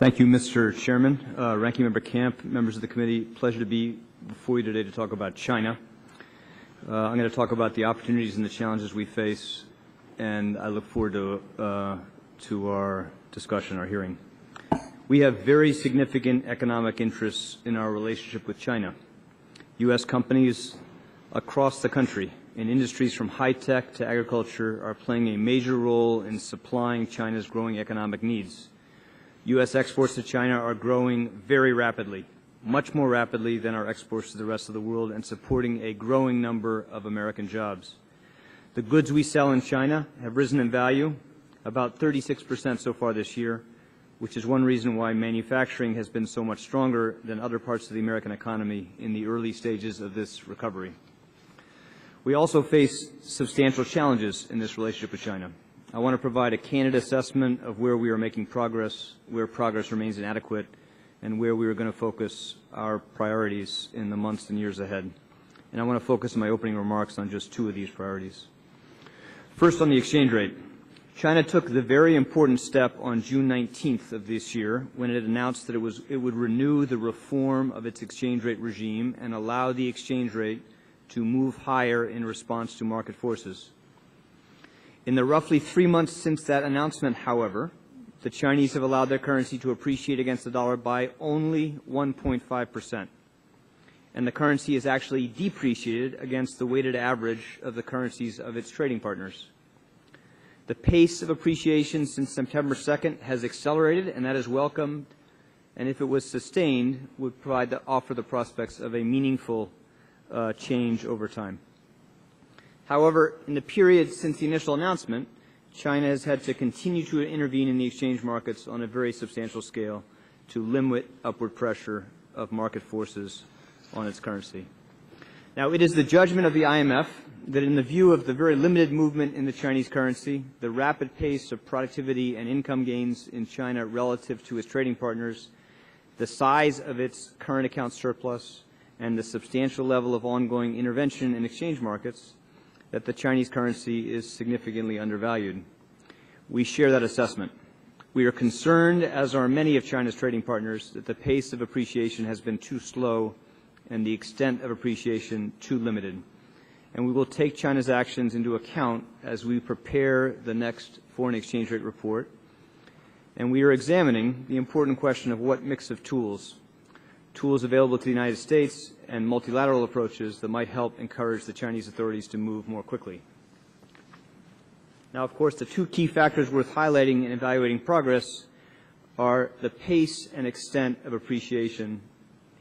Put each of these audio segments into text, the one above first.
Thank you, Mr. Chairman. Ranking Member Camp, members of the committee, pleasure to be before you today to talk about China. I'm going to talk about the opportunities and the challenges we face, and I look forward to our discussion, our hearing. We have very significant economic interests in our relationship with China. U.S. companies across the country in industries from high-tech to agriculture are playing a major role in supplying China's growing economic needs. U.S. exports to China are growing very rapidly, much more rapidly than our exports to the rest of the world, and supporting a growing number of American jobs. The goods we sell in China have risen in value about 36% so far this year, which is one reason why manufacturing has been so much stronger than other parts of the American economy in the early stages of this recovery. We also face substantial challenges in this relationship with China. I want to provide a candid assessment of where we are making progress, where progress remains inadequate, and where we are going to focus our priorities in the months and years ahead. And I want to focus my opening remarks on just two of these priorities. First, on the exchange rate. China took the very important step on June 19th of this year when it announced that it would renew the reform of its exchange rate regime and allow the exchange rate to move higher in response to market forces. In the roughly 3 months since that announcement, however, the Chinese have allowed their currency to appreciate against the dollar by only 1.5%. And the currency is actually depreciated against the weighted average of the currencies of its trading partners. The pace of appreciation since September 2nd has accelerated, and that is welcomed, and if it was sustained, would offer the prospects of a meaningful change over time. However, in the period since the initial announcement, China has had to continue to intervene in the exchange markets on a very substantial scale to limit upward pressure of market forces on its currency. Now, it is the judgment of the IMF that in the view of the very limited movement in the Chinese currency, the rapid pace of productivity and income gains in China relative to its trading partners, the size of its current account surplus, and the substantial level of ongoing intervention in exchange markets, that the Chinese currency is significantly undervalued. We share that assessment. We are concerned, as are many of China's trading partners, that the pace of appreciation has been too slow and the extent of appreciation too limited. And we will take China's actions into account as we prepare the next foreign exchange rate report. And we are examining the important question of what mix of tools available to the United States and multilateral approaches that might help encourage the Chinese authorities to move more quickly. Now, of course, the two key factors worth highlighting in evaluating progress are the pace and extent of appreciation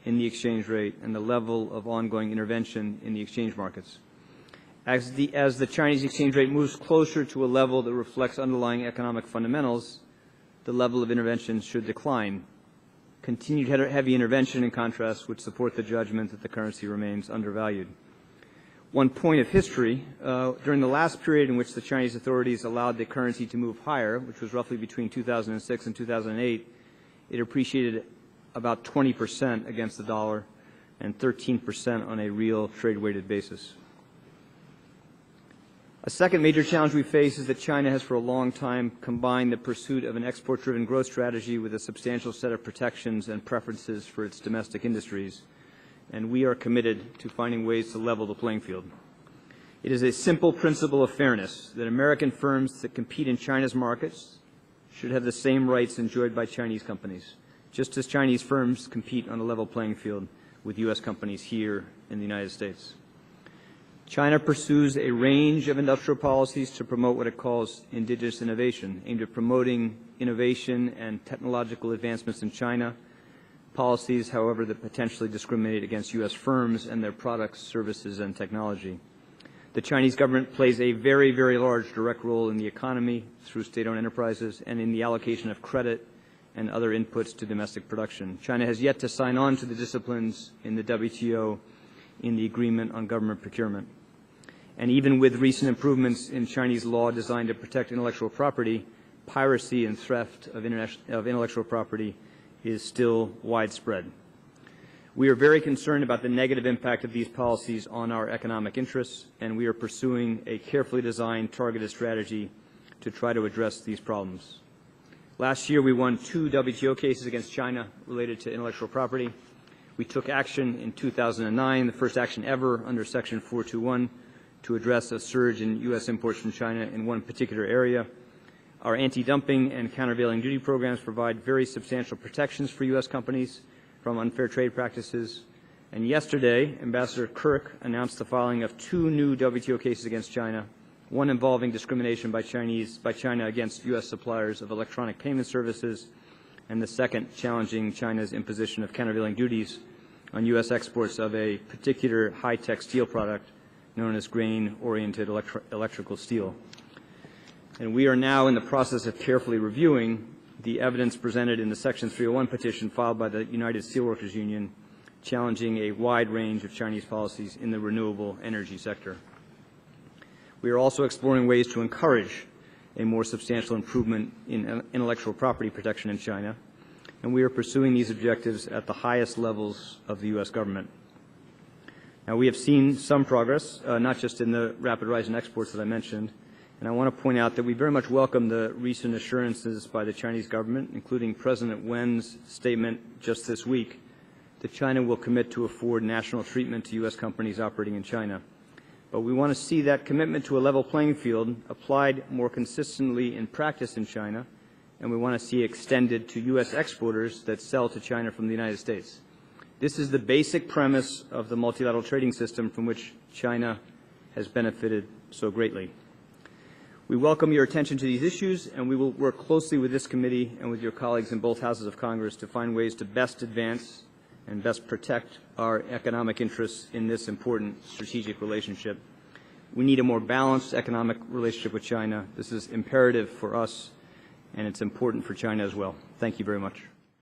in the exchange rate and the level of ongoing intervention in the exchange markets. As the Chinese exchange rate moves closer to a level that reflects underlying economic fundamentals, the level of intervention should decline. Continued heavy intervention, in contrast, would support the judgment that the currency remains undervalued. One point of history, during the last period in which the Chinese authorities allowed the currency to move higher, which was roughly between 2006 and 2008, it appreciated about 20% against the dollar and 13% on a real trade-weighted basis. A second major challenge we face is that China has for a long time combined the pursuit of an export-driven growth strategy with a substantial set of protections and preferences for its domestic industries, and we are committed to finding ways to level the playing field. It is a simple principle of fairness that American firms that compete in China's markets should have the same rights enjoyed by Chinese companies, just as Chinese firms compete on a level playing field with U.S. companies here in the United States. China pursues a range of industrial policies to promote what it calls indigenous innovation, aimed at promoting innovation and technological advancements in China, policies, however, that potentially discriminate against U.S. firms and their products, services, and technology. The Chinese government plays a very, very large direct role in the economy through state-owned enterprises and in the allocation of credit and other inputs to domestic production. China has yet to sign on to the disciplines in the WTO in the Agreement on Government Procurement. And even with recent improvements in Chinese law designed to protect intellectual property, piracy and theft of intellectual property is still widespread. We are very concerned about the negative impact of these policies on our economic interests, and we are pursuing a carefully designed, targeted strategy to try to address these problems. Last year, we won 2 WTO cases against China related to intellectual property. We took action in 2009, the first action ever under Section 421, to address a surge in U.S. imports from China in one particular area. Our anti-dumping and countervailing duty programs provide very substantial protections for U.S. companies from unfair trade practices. And yesterday, Ambassador Kirk announced the filing of 2 new WTO cases against China, one involving discrimination by China against U.S. suppliers of electronic payment services, and the second challenging China's imposition of countervailing duties on U.S. exports of a particular high-tech steel product known as grain-oriented electrical steel. And we are now in the process of carefully reviewing the evidence presented in the Section 301 petition filed by the United Steelworkers Union challenging a wide range of Chinese policies in the renewable energy sector. We are also exploring ways to encourage a more substantial improvement in intellectual property protection in China, and we are pursuing these objectives at the highest levels of the U.S. government. Now, we have seen some progress, not just in the rapid rise in exports that I mentioned, and I want to point out that we very much welcome the recent assurances by the Chinese government, including President Wen's statement just this week, that China will commit to afford national treatment to U.S. companies operating in China. But we want to see that commitment to a level playing field applied more consistently in practice in China, and we want to see extended to U.S. exporters that sell to China from the United States. This is the basic premise of the multilateral trading system from which China has benefited so greatly. We welcome your attention to these issues, and we will work closely with this committee and with your colleagues in both houses of Congress to find ways to best advance and best protect our economic interests in this important strategic relationship. We need a more balanced economic relationship with China. This is imperative for us, and it's important for China as well. Thank you very much.